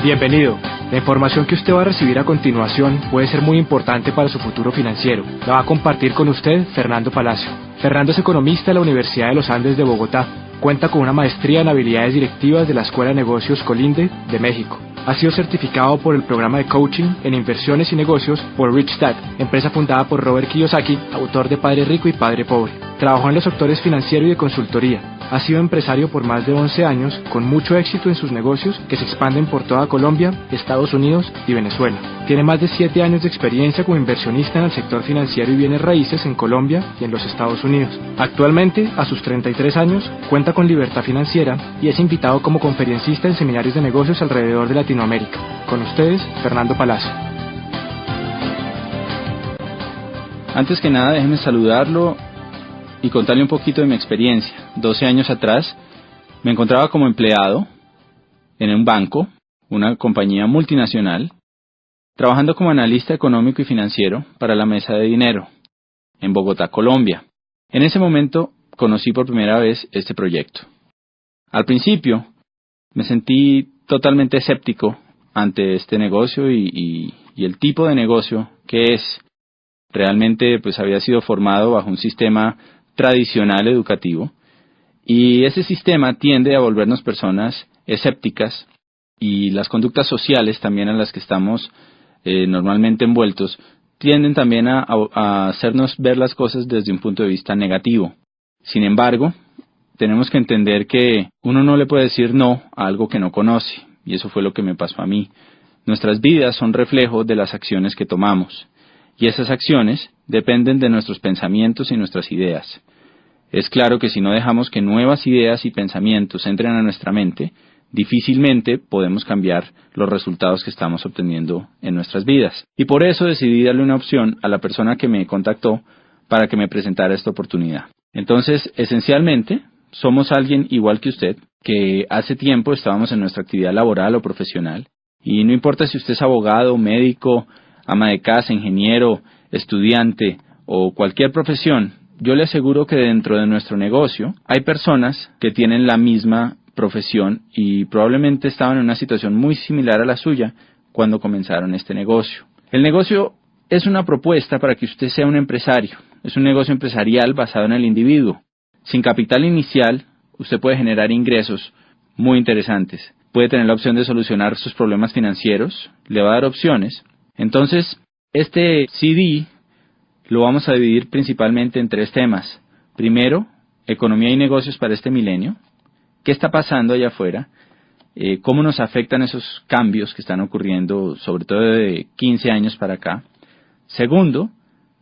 Bienvenido. La información que usted va a recibir a continuación puede ser muy importante para su futuro financiero. La va a compartir con usted Fernando Palacio. Fernando es economista de la Universidad de los Andes de Bogotá. Cuenta con una maestría en habilidades directivas de la Escuela de Negocios Colinde de México. Ha sido certificado por el programa de coaching en inversiones y negocios por Rich Dad, empresa fundada por Robert Kiyosaki, autor de Padre Rico y Padre Pobre. Trabajó en los sectores financiero y de consultoría. Ha sido empresario por más de 11 años, con mucho éxito en sus negocios que se expanden por toda Colombia, Estados Unidos y Venezuela. Tiene más de 7 años de experiencia como inversionista en el sector financiero y bienes raíces en Colombia y en los Estados Unidos. Actualmente, a sus 33 años, cuenta con libertad financiera y es invitado como conferencista en seminarios de negocios alrededor de Latinoamérica. Con ustedes, Fernando Palacio. Antes que nada, déjenme saludarlo y contarle un poquito de mi experiencia. 12 años atrás me encontraba como empleado en un banco, una compañía multinacional, trabajando como analista económico y financiero para la Mesa de Dinero, en Bogotá, Colombia. En ese momento conocí por primera vez este proyecto. Al principio me sentí totalmente escéptico ante este negocio y el tipo de negocio que es. Realmente pues había sido formado bajo un sistema tradicional educativo y ese sistema tiende a volvernos personas escépticas y las conductas sociales también a las que estamos normalmente envueltos tienden también a hacernos ver las cosas desde un punto de vista negativo. Sin embargo, tenemos que entender que uno no le puede decir no a algo que no conoce, y eso fue lo que me pasó a mí. Nuestras vidas son reflejo de las acciones que tomamos, y esas acciones dependen de nuestros pensamientos y nuestras ideas. Es claro que si no dejamos que nuevas ideas y pensamientos entren a nuestra mente, difícilmente podemos cambiar los resultados que estamos obteniendo en nuestras vidas. Y por eso decidí darle una opción a la persona que me contactó para que me presentara esta oportunidad. Entonces, esencialmente, somos alguien igual que usted, que hace tiempo estábamos en nuestra actividad laboral o profesional, y no importa si usted es abogado, médico, ama de casa, ingeniero, estudiante o cualquier profesión, yo le aseguro que dentro de nuestro negocio hay personas que tienen la misma profesión y probablemente estaban en una situación muy similar a la suya cuando comenzaron este negocio. El negocio es una propuesta para que usted sea un empresario. Es un negocio empresarial basado en el individuo. Sin capital inicial, usted puede generar ingresos muy interesantes. Puede tener la opción de solucionar sus problemas financieros, le va a dar opciones. Entonces, este CD lo vamos a dividir principalmente en 3 temas. Primero, economía y negocios para este milenio. ¿Qué está pasando allá afuera? ¿Cómo nos afectan esos cambios que están ocurriendo, sobre todo de 15 años para acá? Segundo,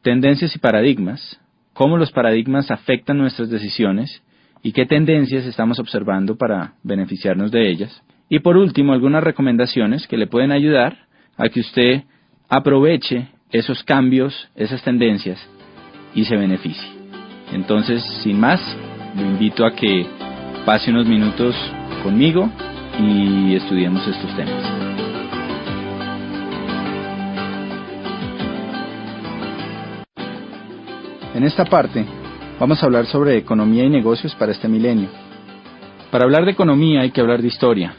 tendencias y paradigmas. ¿Cómo los paradigmas afectan nuestras decisiones? ¿Y qué tendencias estamos observando para beneficiarnos de ellas? Y por último, algunas recomendaciones que le pueden ayudar a que usted aproveche esos cambios, esas tendencias y se beneficie. Entonces, sin más, lo invito a que pase unos minutos conmigo y estudiemos estos temas. En esta parte vamos a hablar sobre economía y negocios para este milenio. Para hablar de economía hay que hablar de historia.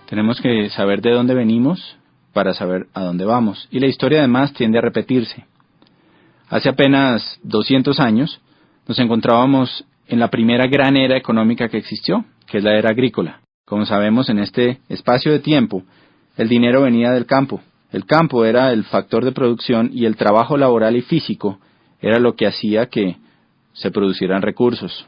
Tenemos que saber de dónde venimos para saber a dónde vamos. Y la historia además tiende a repetirse. Hace apenas 200 años nos encontrábamos en la primera gran era económica que existió, que es la era agrícola. Como sabemos, en este espacio de tiempo, el dinero venía del campo. El campo era el factor de producción y el trabajo laboral y físico era lo que hacía que se producieran recursos.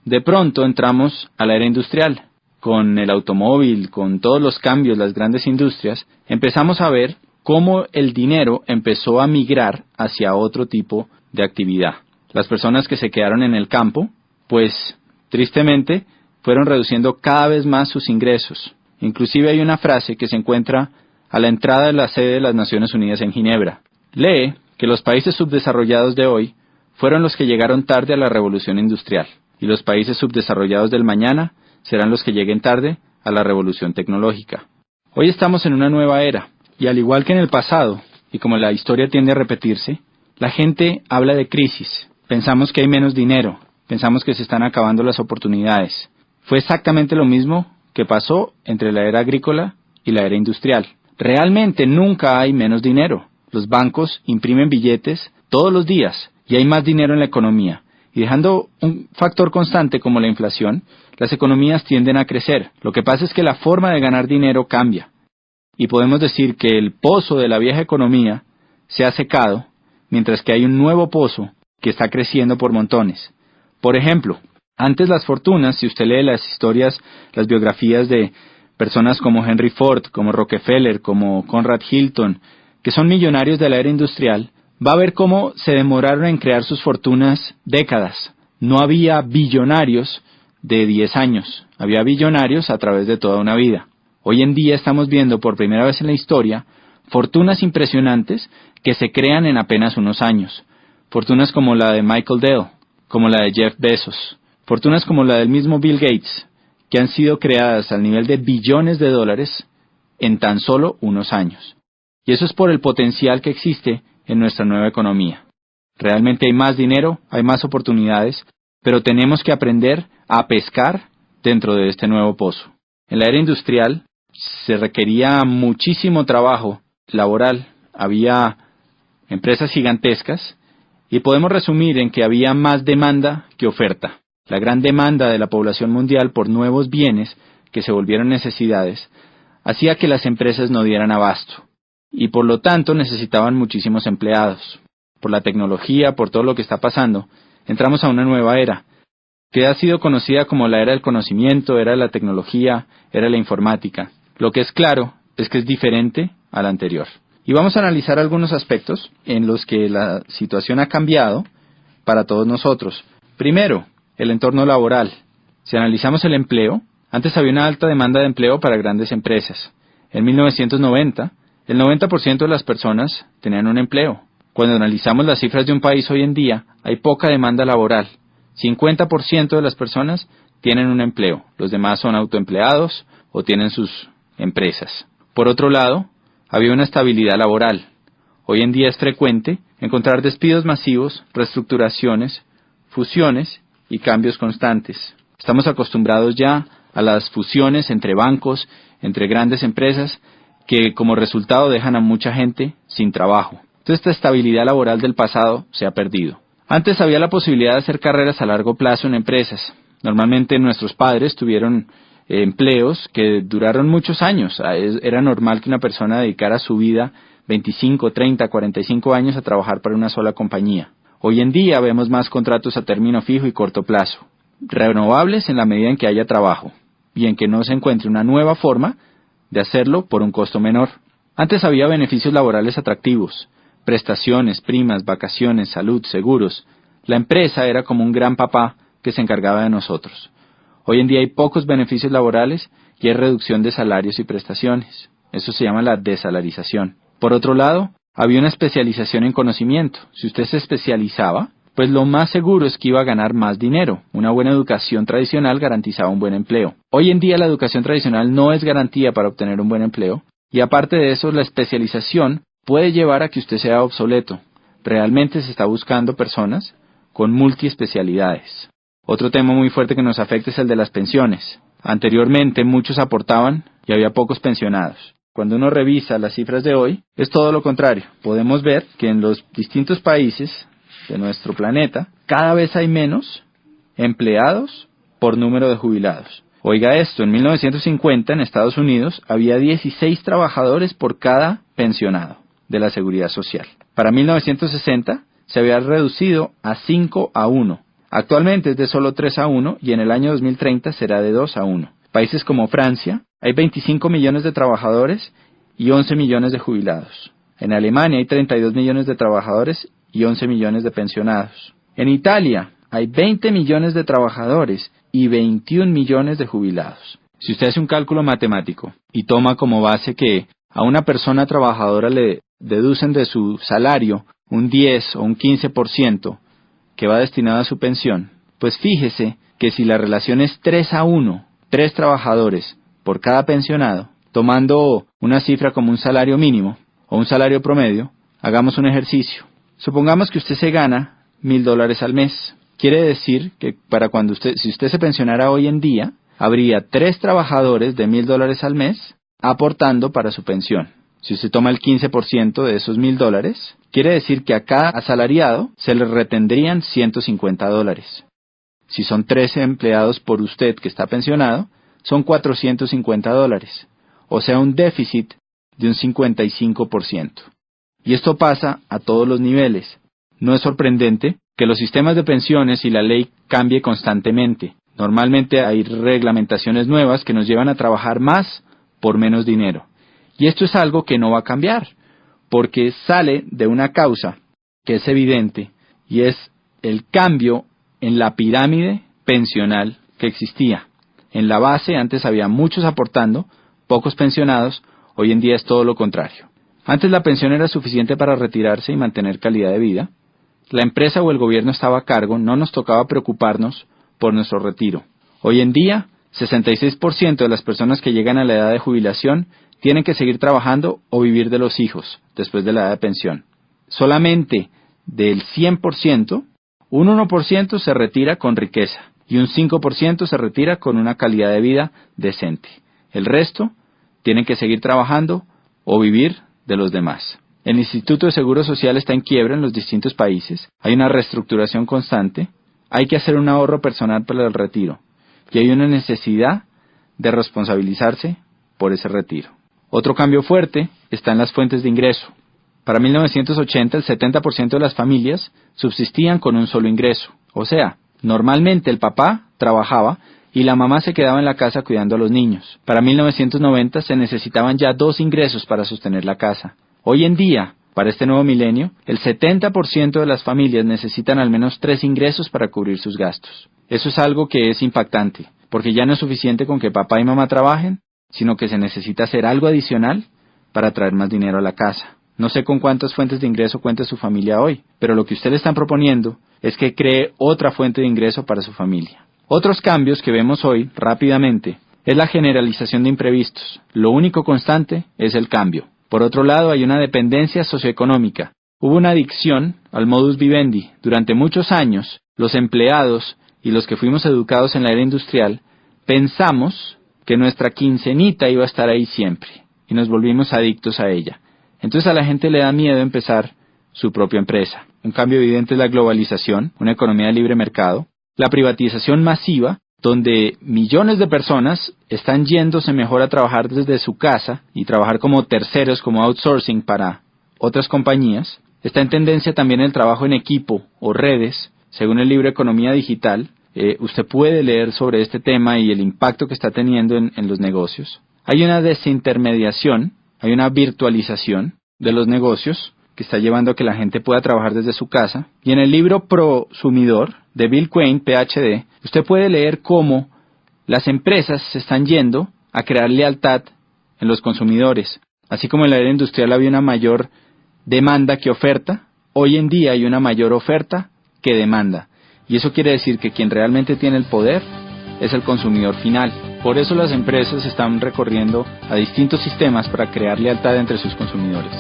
De pronto entramos a la era industrial. Con el automóvil, con todos los cambios, las grandes industrias, empezamos a ver cómo el dinero empezó a migrar hacia otro tipo de actividad. Las personas que se quedaron en el campo, pues tristemente, fueron reduciendo cada vez más sus ingresos. Inclusive hay una frase que se encuentra a la entrada de la sede de las Naciones Unidas en Ginebra. Lee que los países subdesarrollados de hoy fueron los que llegaron tarde a la revolución industrial, y los países subdesarrollados del mañana serán los que lleguen tarde a la revolución tecnológica. Hoy estamos en una nueva era, y al igual que en el pasado, y como la historia tiende a repetirse, la gente habla de crisis. Pensamos que hay menos dinero, pensamos que se están acabando las oportunidades. Fue exactamente lo mismo que pasó entre la era agrícola y la era industrial. Realmente nunca hay menos dinero. Los bancos imprimen billetes todos los días y hay más dinero en la economía. Y dejando un factor constante como la inflación, las economías tienden a crecer. Lo que pasa es que la forma de ganar dinero cambia. Y podemos decir que el pozo de la vieja economía se ha secado, mientras que hay un nuevo pozo que está creciendo por montones. Por ejemplo, antes las fortunas, si usted lee las historias, las biografías de personas como Henry Ford, como Rockefeller, como Conrad Hilton, que son millonarios de la era industrial, va a ver cómo se demoraron en crear sus fortunas décadas. No había billonarios de 10 años, había billonarios a través de toda una vida. Hoy en día estamos viendo por primera vez en la historia fortunas impresionantes que se crean en apenas unos años. Fortunas como la de Michael Dell, como la de Jeff Bezos, fortunas como la del mismo Bill Gates, que han sido creadas al nivel de billones de dólares en tan solo unos años. Y eso es por el potencial que existe en nuestra nueva economía. Realmente hay más dinero, hay más oportunidades, pero tenemos que aprender a pescar dentro de este nuevo pozo. En la era industrial se requería muchísimo trabajo laboral, había empresas gigantescas y podemos resumir en que había más demanda que oferta. La gran demanda de la población mundial por nuevos bienes que se volvieron necesidades hacía que las empresas no dieran abasto y por lo tanto necesitaban muchísimos empleados. Por la tecnología, por todo lo que está pasando, entramos a una nueva era que ha sido conocida como la era del conocimiento, era de la tecnología, era de la informática. Lo que es claro es que es diferente a la anterior. Y vamos a analizar algunos aspectos en los que la situación ha cambiado para todos nosotros. Primero, el entorno laboral. Si analizamos el empleo, antes había una alta demanda de empleo para grandes empresas. En 1990, el 90% de las personas tenían un empleo. Cuando analizamos las cifras de un país hoy en día, hay poca demanda laboral. 50% de las personas tienen un empleo. Los demás son autoempleados o tienen sus empresas. Por otro lado, había una estabilidad laboral. Hoy en día es frecuente encontrar despidos masivos, reestructuraciones, fusiones y cambios constantes. Estamos acostumbrados ya a las fusiones entre bancos, entre grandes empresas, que como resultado dejan a mucha gente sin trabajo. Entonces esta estabilidad laboral del pasado se ha perdido. Antes había la posibilidad de hacer carreras a largo plazo en empresas. Normalmente nuestros padres tuvieron empleos que duraron muchos años. Era normal que una persona dedicara su vida 25, 30, 45 años a trabajar para una sola compañía. Hoy en día vemos más contratos a término fijo y corto plazo, renovables en la medida en que haya trabajo y en que no se encuentre una nueva forma de hacerlo por un costo menor. Antes había beneficios laborales atractivos, prestaciones, primas, vacaciones, salud, seguros. La empresa era como un gran papá que se encargaba de nosotros. Hoy en día hay pocos beneficios laborales y hay reducción de salarios y prestaciones. Eso se llama la desalarización. Por otro lado, había una especialización en conocimiento. Si usted se especializaba, pues lo más seguro es que iba a ganar más dinero. Una buena educación tradicional garantizaba un buen empleo. Hoy en día la educación tradicional no es garantía para obtener un buen empleo y aparte de eso la especialización puede llevar a que usted sea obsoleto. Realmente se está buscando personas con multiespecialidades. Otro tema muy fuerte que nos afecta es el de las pensiones. Anteriormente muchos aportaban y había pocos pensionados. Cuando uno revisa las cifras de hoy, es todo lo contrario. Podemos ver que en los distintos países de nuestro planeta, cada vez hay menos empleados por número de jubilados. Oiga esto, en 1950 en Estados Unidos había 16 trabajadores por cada pensionado de la Seguridad Social. Para 1960 se había reducido a 5 a 1. Actualmente es de solo 3 a 1 y en el año 2030 será de 2 a 1. Países como Francia, hay 25 millones de trabajadores y 11 millones de jubilados. En Alemania hay 32 millones de trabajadores y 11 millones de pensionados. En Italia hay 20 millones de trabajadores y 21 millones de jubilados. Si usted hace un cálculo matemático y toma como base que a una persona trabajadora le deducen de su salario un 10 o un 15% que va destinado a su pensión, pues fíjese que si la relación es 3 a 1, 3 trabajadores por cada pensionado, tomando una cifra como un salario mínimo o un salario promedio, hagamos un ejercicio. Supongamos que usted se gana $1,000 al mes. Quiere decir que si usted se pensionara hoy en día, habría 3 trabajadores de $1,000 al mes aportando para su pensión. Si usted toma el 15% de esos $1,000, quiere decir que a cada asalariado se le retendrían $150. Si son 13 empleados por usted que está pensionado, son $450, o sea un déficit de un 55%. Y esto pasa a todos los niveles. No es sorprendente que los sistemas de pensiones y la ley cambie constantemente. Normalmente hay reglamentaciones nuevas que nos llevan a trabajar más por menos dinero. Y esto es algo que no va a cambiar, porque sale de una causa que es evidente, y es el cambio en la pirámide pensional que existía. En la base antes había muchos aportando, pocos pensionados, hoy en día es todo lo contrario. Antes la pensión era suficiente para retirarse y mantener calidad de vida. La empresa o el gobierno estaba a cargo, no nos tocaba preocuparnos por nuestro retiro. Hoy en día, 66% de las personas que llegan a la edad de jubilación tienen que seguir trabajando o vivir de los hijos después de la edad de pensión. Solamente del 100%, un 1% se retira con riqueza y un 5% se retira con una calidad de vida decente. El resto tienen que seguir trabajando o vivir de los demás. El Instituto de Seguro Social está en quiebra en los distintos países, hay una reestructuración constante, hay que hacer un ahorro personal para el retiro y hay una necesidad de responsabilizarse por ese retiro. Otro cambio fuerte está en las fuentes de ingreso. Para 1980 el 70% de las familias subsistían con un solo ingreso, o sea, normalmente el papá trabajaba y la mamá se quedaba en la casa cuidando a los niños. Para 1990 se necesitaban ya 2 ingresos para sostener la casa. Hoy en día, para este nuevo milenio, el 70% de las familias necesitan al menos 3 ingresos para cubrir sus gastos. Eso es algo que es impactante, porque ya no es suficiente con que papá y mamá trabajen, sino que se necesita hacer algo adicional para traer más dinero a la casa. No sé con cuántas fuentes de ingreso cuenta su familia hoy, pero lo que usted le están proponiendo es que cree otra fuente de ingreso para su familia. Otros cambios que vemos hoy, rápidamente, es la generalización de imprevistos. Lo único constante es el cambio. Por otro lado, hay una dependencia socioeconómica. Hubo una adicción al modus vivendi. Durante muchos años, los empleados y los que fuimos educados en la era industrial, pensamos que nuestra quincenita iba a estar ahí siempre, y nos volvimos adictos a ella. Entonces a la gente le da miedo empezar su propia empresa. Un cambio evidente es la globalización, una economía de libre mercado, la privatización masiva, donde millones de personas están yéndose mejor a trabajar desde su casa y trabajar como terceros, como outsourcing para otras compañías. Está en tendencia también el trabajo en equipo o redes, según el libro Economía Digital. Usted puede leer sobre este tema y el impacto que está teniendo en los negocios. Hay una desintermediación, hay una virtualización de los negocios que está llevando a que la gente pueda trabajar desde su casa. Y en el libro Prosumidor de Bill Quain, PhD, usted puede leer cómo las empresas se están yendo a crear lealtad en los consumidores. Así como en la era industrial había una mayor demanda que oferta, hoy en día hay una mayor oferta que demanda. Y eso quiere decir que quien realmente tiene el poder es el consumidor final. Por eso las empresas están recorriendo a distintos sistemas para crear lealtad entre sus consumidores.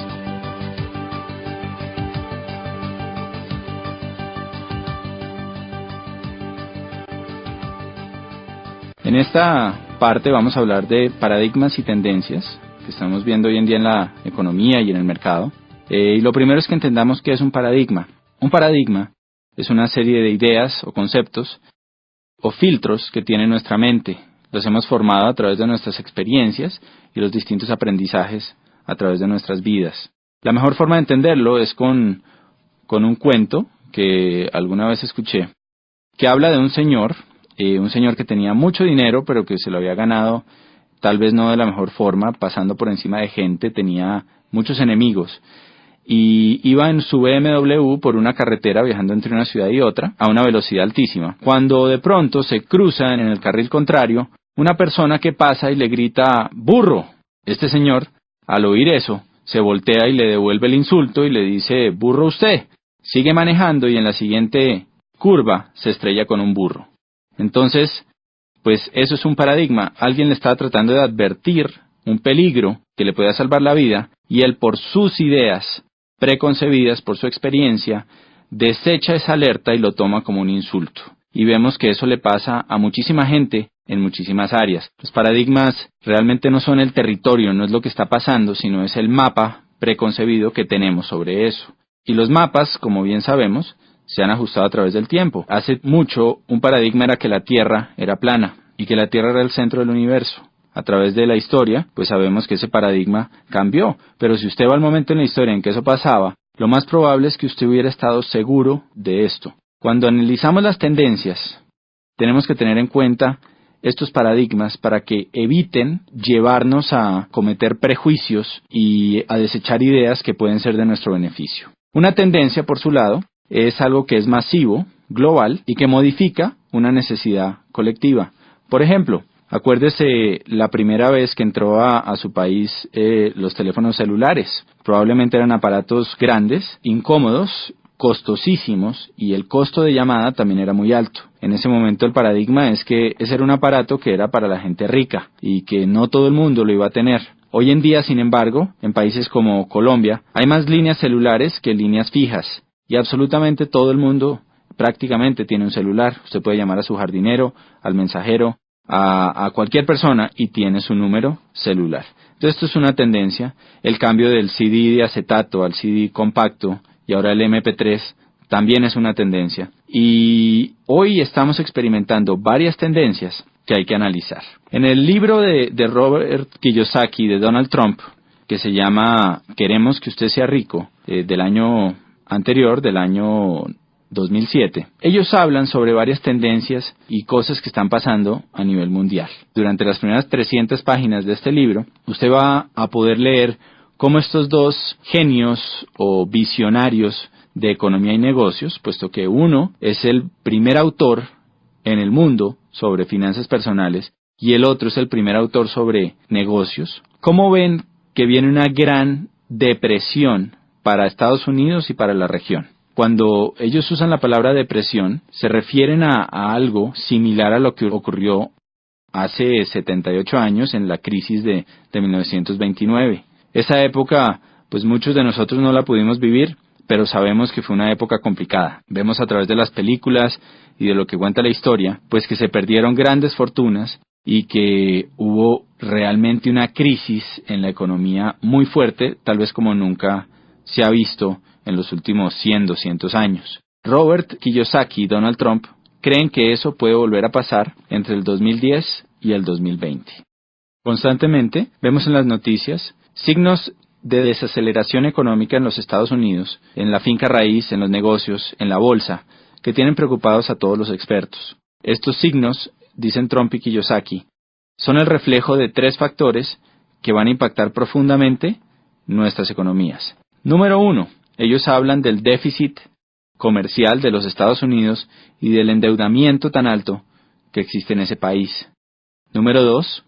En esta parte vamos a hablar de paradigmas y tendencias que estamos viendo hoy en día en la economía y en el mercado. Y lo primero es que entendamos qué es un paradigma. Un paradigma es una serie de ideas o conceptos o filtros que tiene nuestra mente. Los hemos formado a través de nuestras experiencias y los distintos aprendizajes a través de nuestras vidas. La mejor forma de entenderlo es con un cuento que alguna vez escuché, que habla de un señor que tenía mucho dinero, pero que se lo había ganado tal vez no de la mejor forma, pasando por encima de gente, tenía muchos enemigos. Y iba en su BMW por una carretera viajando entre una ciudad y otra a una velocidad altísima, cuando de pronto se cruzan en el carril contrario una persona que pasa y le grita ¡burro! Este señor, al oír eso, se voltea y le devuelve el insulto y le dice ¡burro usted! Sigue manejando y en la siguiente curva se estrella con un burro. Entonces, pues eso es un paradigma. Alguien le está tratando de advertir un peligro que le pueda salvar la vida y él por sus ideas preconcebidas, por su experiencia, desecha esa alerta y lo toma como un insulto. Y vemos que eso le pasa a muchísima gente en muchísimas áreas. Los paradigmas realmente no son el territorio, no es lo que está pasando, sino es el mapa preconcebido que tenemos sobre eso. Y los mapas, como bien sabemos, se han ajustado a través del tiempo. Hace mucho, un paradigma era que la Tierra era plana y que la Tierra era el centro del universo. A través de la historia, pues sabemos que ese paradigma cambió. Pero si usted va al momento en la historia en que eso pasaba, lo más probable es que usted hubiera estado seguro de esto. Cuando analizamos las tendencias, tenemos que tener en cuenta estos paradigmas para que eviten llevarnos a cometer prejuicios y a desechar ideas que pueden ser de nuestro beneficio. Una tendencia, por su lado, es algo que es masivo, global, y que modifica una necesidad colectiva. Por ejemplo, acuérdese la primera vez que entró a su país los teléfonos celulares. Probablemente eran aparatos grandes, incómodos, costosísimos, y el costo de llamada también era muy alto. En ese momento el paradigma es que ese era un aparato que era para la gente rica y que no todo el mundo lo iba a tener. Hoy en día, sin embargo, en países como Colombia, hay más líneas celulares que líneas fijas, y absolutamente todo el mundo prácticamente tiene un celular. Usted puede llamar a su jardinero, al mensajero, a cualquier persona y tiene su número celular. Entonces esto es una tendencia. El cambio del CD de acetato al CD compacto y ahora el MP3 también es una tendencia. Y hoy estamos experimentando varias tendencias que hay que analizar. En el libro de Robert Kiyosaki, de Donald Trump, que se llama Queremos que usted sea rico, del año anterior, del año 2007, ellos hablan sobre varias tendencias y cosas que están pasando a nivel mundial. Durante las primeras 300 páginas de este libro, usted va a poder leer cómo estos dos genios o visionarios de economía y negocios, puesto que uno es el primer autor en el mundo sobre finanzas personales y el otro es el primer autor sobre negocios, cómo ven que viene una gran depresión para Estados Unidos y para la región. Cuando ellos usan la palabra depresión, se refieren a algo similar a lo que ocurrió hace 78 años en la crisis de 1929. Esa época, pues muchos de nosotros no la pudimos vivir, pero sabemos que fue una época complicada. Vemos a través de las películas y de lo que cuenta la historia, pues que se perdieron grandes fortunas y que hubo realmente una crisis en la economía muy fuerte, tal vez como nunca se ha visto en los últimos 100, 200 años. Robert Kiyosaki y Donald Trump creen que eso puede volver a pasar entre el 2010 y el 2020. Constantemente vemos en las noticias signos de desaceleración económica en los Estados Unidos, en la finca raíz, en los negocios, en la bolsa, que tienen preocupados a todos los expertos. Estos signos, dicen Trump y Kiyosaki, son el reflejo de 3 factores que van a impactar profundamente nuestras economías. Número 1, ellos hablan del déficit comercial de los Estados Unidos y del endeudamiento tan alto que existe en ese país. Número 2,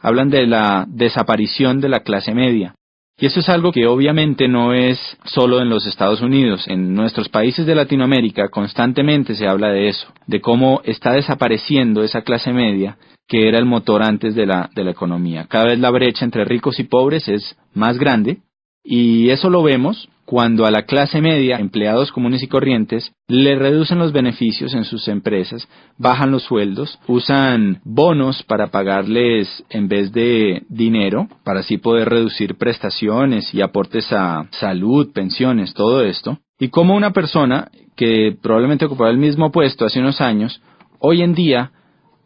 hablan de la desaparición de la clase media. Y eso es algo que obviamente no es solo en los Estados Unidos. En nuestros países de Latinoamérica constantemente se habla de eso, de cómo está desapareciendo esa clase media que era el motor antes de la economía. Cada vez la brecha entre ricos y pobres es más grande, y eso lo vemos cuando a la clase media, empleados comunes y corrientes, le reducen los beneficios en sus empresas, bajan los sueldos, usan bonos para pagarles en vez de dinero, para así poder reducir prestaciones y aportes a salud, pensiones, todo esto. Y como una persona que probablemente ocupaba el mismo puesto hace unos años, hoy en día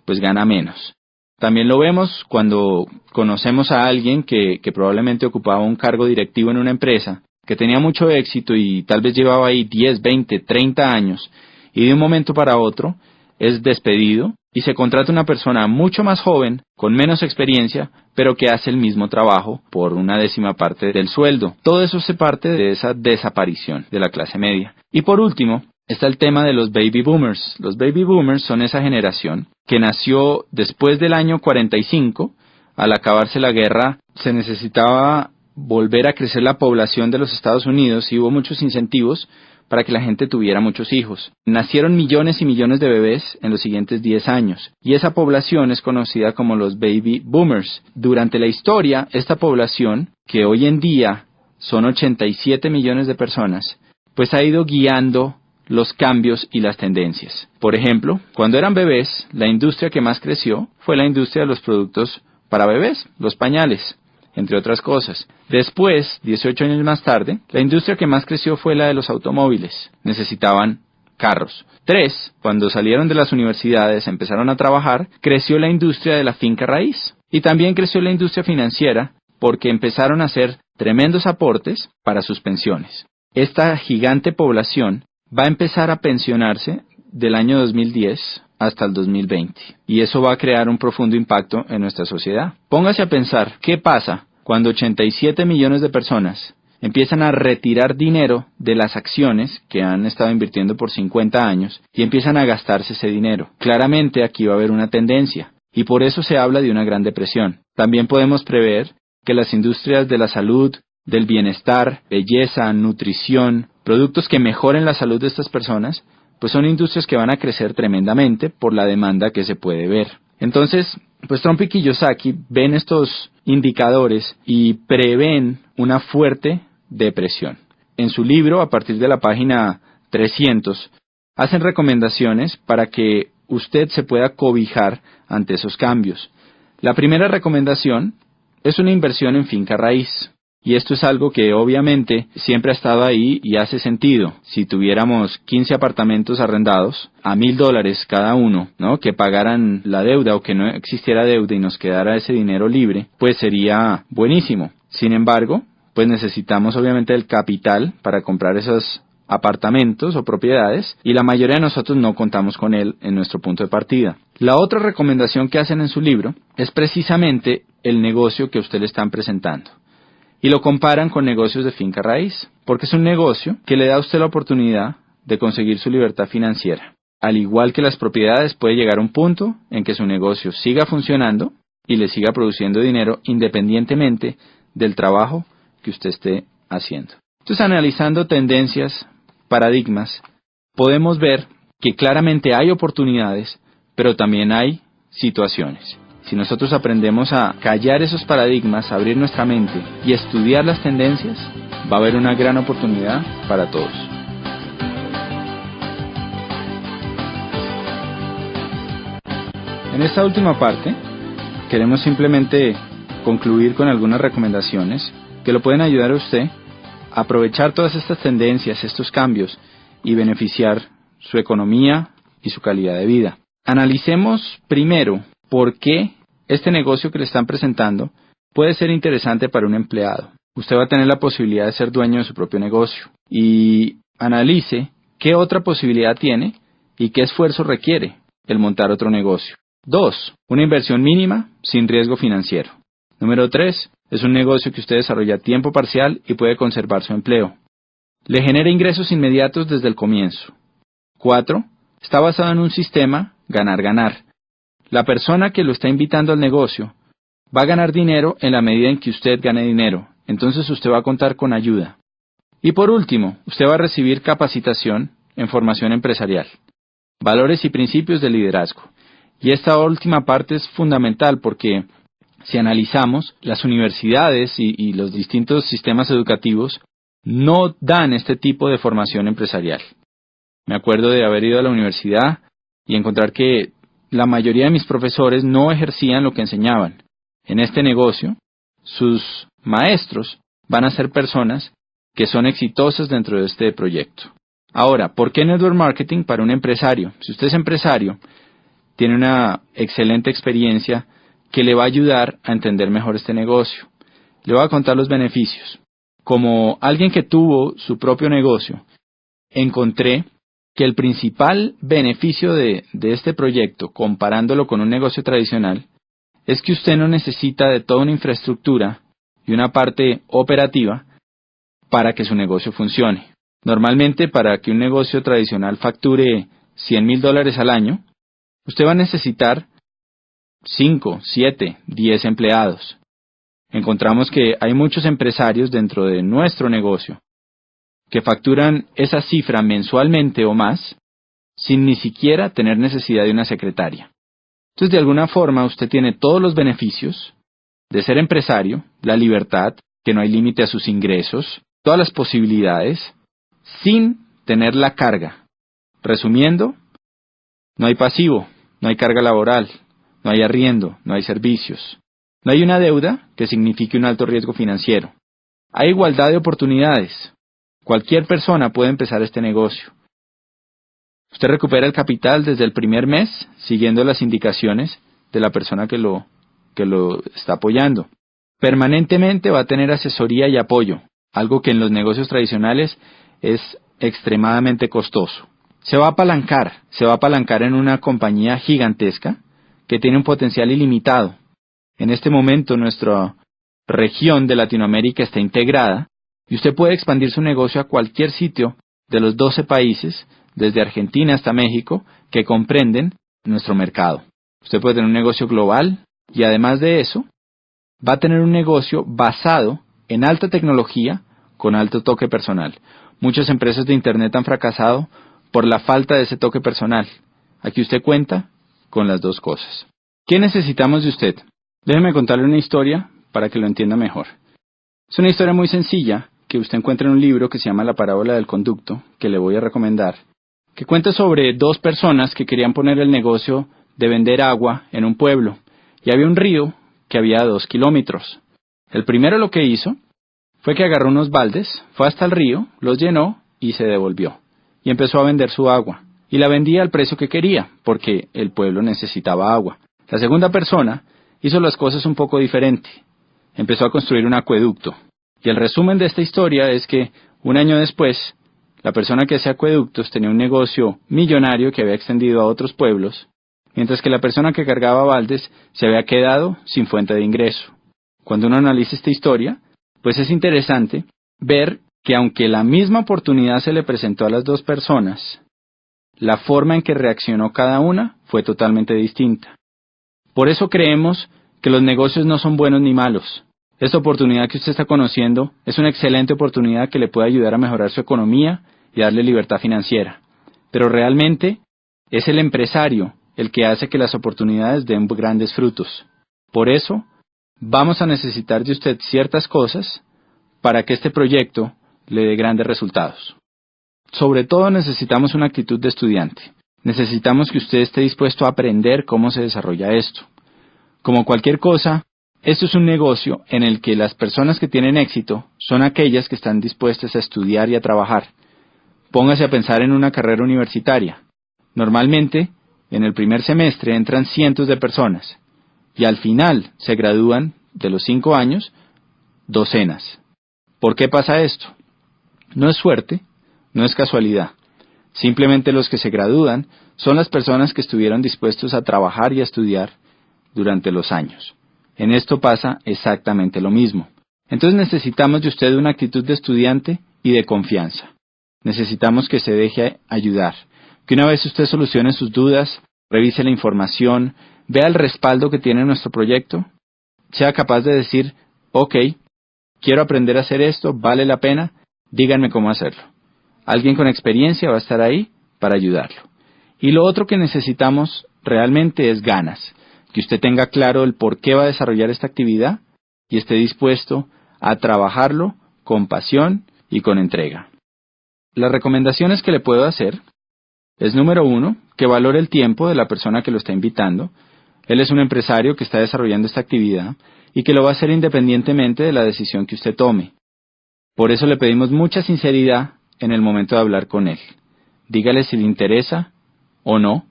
pues gana menos. También lo vemos cuando conocemos a alguien que probablemente ocupaba un cargo directivo en una empresa, que tenía mucho éxito y tal vez llevaba ahí 10, 20, 30 años, y de un momento para otro es despedido y se contrata una persona mucho más joven, con menos experiencia, pero que hace el mismo trabajo por una 10ª parte del sueldo. Todo eso se parte de esa desaparición de la clase media. Y por último, está el tema de los baby boomers. Los baby boomers son esa generación que nació después del año 45. Al acabarse la guerra, se necesitaba volver a crecer la población de los Estados Unidos y hubo muchos incentivos para que la gente tuviera muchos hijos. Nacieron millones y millones de bebés en los siguientes 10 años, y esa población es conocida como los baby boomers. Durante la historia, esta población, que hoy en día son 87 millones de personas, pues ha ido guiando los cambios y las tendencias. Por ejemplo, cuando eran bebés, la industria que más creció fue la industria de los productos para bebés, los pañales, entre otras cosas. Después, 18 años más tarde, la industria que más creció fue la de los automóviles. Necesitaban carros. 3, cuando salieron de las universidades, empezaron a trabajar, creció la industria de la finca raíz. Y también creció la industria financiera porque empezaron a hacer tremendos aportes para sus pensiones. Esta gigante población va a empezar a pensionarse del año 2010 hasta el 2020. Y eso va a crear un profundo impacto en nuestra sociedad. Póngase a pensar, ¿qué pasa cuando 87 millones de personas empiezan a retirar dinero de las acciones que han estado invirtiendo por 50 años y empiezan a gastarse ese dinero? Claramente aquí va a haber una tendencia y por eso se habla de una gran depresión. También podemos prever que las industrias de la salud, del bienestar, belleza, nutrición, productos que mejoren la salud de estas personas, pues son industrias que van a crecer tremendamente por la demanda que se puede ver. Entonces, pues Trump y Kiyosaki ven estos indicadores y prevén una fuerte depresión. En su libro, a partir de la página 300, hacen recomendaciones para que usted se pueda cobijar ante esos cambios. La primera recomendación es una inversión en finca raíz. Y esto es algo que obviamente siempre ha estado ahí y hace sentido. Si tuviéramos 15 apartamentos arrendados a $1,000 cada uno, ¿no?, que pagaran la deuda o que no existiera deuda y nos quedara ese dinero libre, pues sería buenísimo. Sin embargo, pues necesitamos obviamente el capital para comprar esos apartamentos o propiedades y la mayoría de nosotros no contamos con él en nuestro punto de partida. La otra recomendación que hacen en su libro es precisamente el negocio que usted le están presentando. Y lo comparan con negocios de finca raíz, porque es un negocio que le da a usted la oportunidad de conseguir su libertad financiera. Al igual que las propiedades, puede llegar a un punto en que su negocio siga funcionando y le siga produciendo dinero independientemente del trabajo que usted esté haciendo. Entonces, analizando tendencias, paradigmas, podemos ver que claramente hay oportunidades, pero también hay situaciones. Si nosotros aprendemos a callar esos paradigmas, a abrir nuestra mente y estudiar las tendencias, va a haber una gran oportunidad para todos. En esta última parte, queremos simplemente concluir con algunas recomendaciones que lo pueden ayudar a usted a aprovechar todas estas tendencias, estos cambios y beneficiar su economía y su calidad de vida. Analicemos primero por qué este negocio que le están presentando puede ser interesante para un empleado. Usted va a tener la posibilidad de ser dueño de su propio negocio y analice qué otra posibilidad tiene y qué esfuerzo requiere el montar otro negocio. 2. Una inversión mínima sin riesgo financiero. Número 3. Es un negocio que usted desarrolla a tiempo parcial y puede conservar su empleo. Le genera ingresos inmediatos desde el comienzo. 4. Está basado en un sistema ganar-ganar. La persona que lo está invitando al negocio va a ganar dinero en la medida en que usted gane dinero. Entonces usted va a contar con ayuda. Y por último, usted va a recibir capacitación en formación empresarial, valores y principios de liderazgo. Y esta última parte es fundamental porque si analizamos, las universidades y los distintos sistemas educativos no dan este tipo de formación empresarial. Me acuerdo de haber ido a la universidad y encontrar que la mayoría de mis profesores no ejercían lo que enseñaban. En este negocio, sus maestros van a ser personas que son exitosas dentro de este proyecto. Ahora, ¿por qué Network Marketing para un empresario? Si usted es empresario, tiene una excelente experiencia que le va a ayudar a entender mejor este negocio. Le voy a contar los beneficios. Como alguien que tuvo su propio negocio, encontré que el principal beneficio de este proyecto, comparándolo con un negocio tradicional, es que usted no necesita de toda una infraestructura y una parte operativa para que su negocio funcione. Normalmente, para que un negocio tradicional facture $100,000 al año, usted va a necesitar 5, 7, 10 empleados. Encontramos que hay muchos empresarios dentro de nuestro negocio que facturan esa cifra mensualmente o más sin ni siquiera tener necesidad de una secretaria. Entonces, de alguna forma, usted tiene todos los beneficios de ser empresario, la libertad, que no hay límite a sus ingresos, todas las posibilidades, sin tener la carga Resumiendo, no hay pasivo, no hay carga laboral, no hay arriendo, no hay servicios. No hay una deuda que signifique un alto riesgo financiero. Hay igualdad de oportunidades. Cualquier persona puede empezar este negocio. Usted recupera el capital desde el primer mes, siguiendo las indicaciones de la persona que lo está apoyando. Permanentemente va a tener asesoría y apoyo, algo que en los negocios tradicionales es extremadamente costoso. Se va a apalancar en una compañía gigantesca que tiene un potencial ilimitado. En este momento nuestra región de Latinoamérica está integrada y usted puede expandir su negocio a cualquier sitio de los 12 países, desde Argentina hasta México, que comprenden nuestro mercado. Usted puede tener un negocio global y además de eso, va a tener un negocio basado en alta tecnología con alto toque personal. Muchas empresas de Internet han fracasado por la falta de ese toque personal. Aquí usted cuenta con las dos cosas. ¿Qué necesitamos de usted? Déjeme contarle una historia para que lo entienda mejor. Es una historia muy sencilla que usted encuentra en un libro que se llama La parábola del conducto, que le voy a recomendar, que cuenta sobre dos personas que querían poner el negocio de vender agua en un pueblo, y había un río que había 2 kilómetros. El primero lo que hizo fue que agarró unos baldes, fue hasta el río, los llenó y se devolvió, y empezó a vender su agua, y la vendía al precio que quería, porque el pueblo necesitaba agua. La segunda persona hizo las cosas un poco diferente, empezó a construir un acueducto, y el resumen de esta historia es que un año después, la persona que hacía acueductos tenía un negocio millonario que había extendido a otros pueblos, mientras que la persona que cargaba baldes se había quedado sin fuente de ingreso. Cuando uno analiza esta historia, pues es interesante ver que aunque la misma oportunidad se le presentó a las dos personas, la forma en que reaccionó cada una fue totalmente distinta. Por eso creemos que los negocios no son buenos ni malos. Esta oportunidad que usted está conociendo es una excelente oportunidad que le puede ayudar a mejorar su economía y darle libertad financiera. Pero realmente es el empresario el que hace que las oportunidades den grandes frutos. Por eso, vamos a necesitar de usted ciertas cosas para que este proyecto le dé grandes resultados. Sobre todo necesitamos una actitud de estudiante. Necesitamos que usted esté dispuesto a aprender cómo se desarrolla esto. Como cualquier cosa, esto es un negocio en el que las personas que tienen éxito son aquellas que están dispuestas a estudiar y a trabajar. Póngase a pensar en una carrera universitaria. Normalmente, en el primer semestre entran cientos de personas y al final se gradúan de los 5 años docenas. ¿Por qué pasa esto? No es suerte, no es casualidad. Simplemente los que se gradúan son las personas que estuvieron dispuestos a trabajar y a estudiar durante los años. En esto pasa exactamente lo mismo. Entonces necesitamos de usted una actitud de estudiante y de confianza. Necesitamos que se deje ayudar. Que una vez usted solucione sus dudas, revise la información, vea el respaldo que tiene nuestro proyecto, sea capaz de decir, ok, quiero aprender a hacer esto, vale la pena, díganme cómo hacerlo. Alguien con experiencia va a estar ahí para ayudarlo. Y lo otro que necesitamos realmente es ganas, que usted tenga claro el por qué va a desarrollar esta actividad y esté dispuesto a trabajarlo con pasión y con entrega. Las recomendaciones que le puedo hacer es, número 1, que valore el tiempo de la persona que lo está invitando. Él es un empresario que está desarrollando esta actividad y que lo va a hacer independientemente de la decisión que usted tome. Por eso le pedimos mucha sinceridad en el momento de hablar con él. Dígale si le interesa o no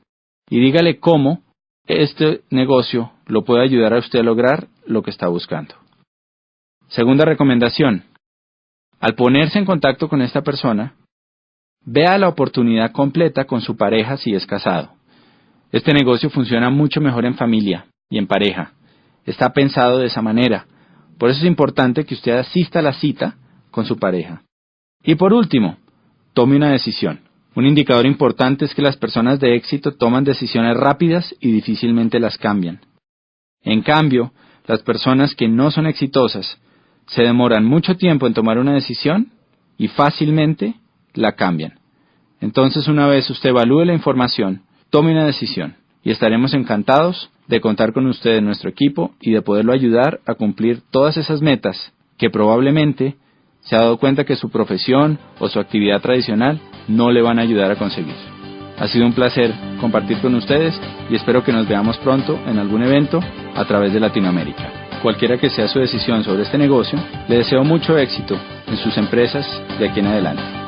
y dígale cómo este negocio lo puede ayudar a usted a lograr lo que está buscando. Segunda recomendación. Al ponerse en contacto con esta persona, vea la oportunidad completa con su pareja si es casado. Este negocio funciona mucho mejor en familia y en pareja. Está pensado de esa manera. Por eso es importante que usted asista a la cita con su pareja. Y por último, tome una decisión. Un indicador importante es que las personas de éxito toman decisiones rápidas y difícilmente las cambian. En cambio, las personas que no son exitosas se demoran mucho tiempo en tomar una decisión y fácilmente la cambian. Entonces, una vez usted evalúe la información, tome una decisión y estaremos encantados de contar con usted en nuestro equipo y de poderlo ayudar a cumplir todas esas metas que probablemente se ha dado cuenta que su profesión o su actividad tradicional no le van a ayudar a conseguir. Ha sido un placer compartir con ustedes y espero que nos veamos pronto en algún evento a través de Latinoamérica. Cualquiera que sea su decisión sobre este negocio, le deseo mucho éxito en sus empresas de aquí en adelante.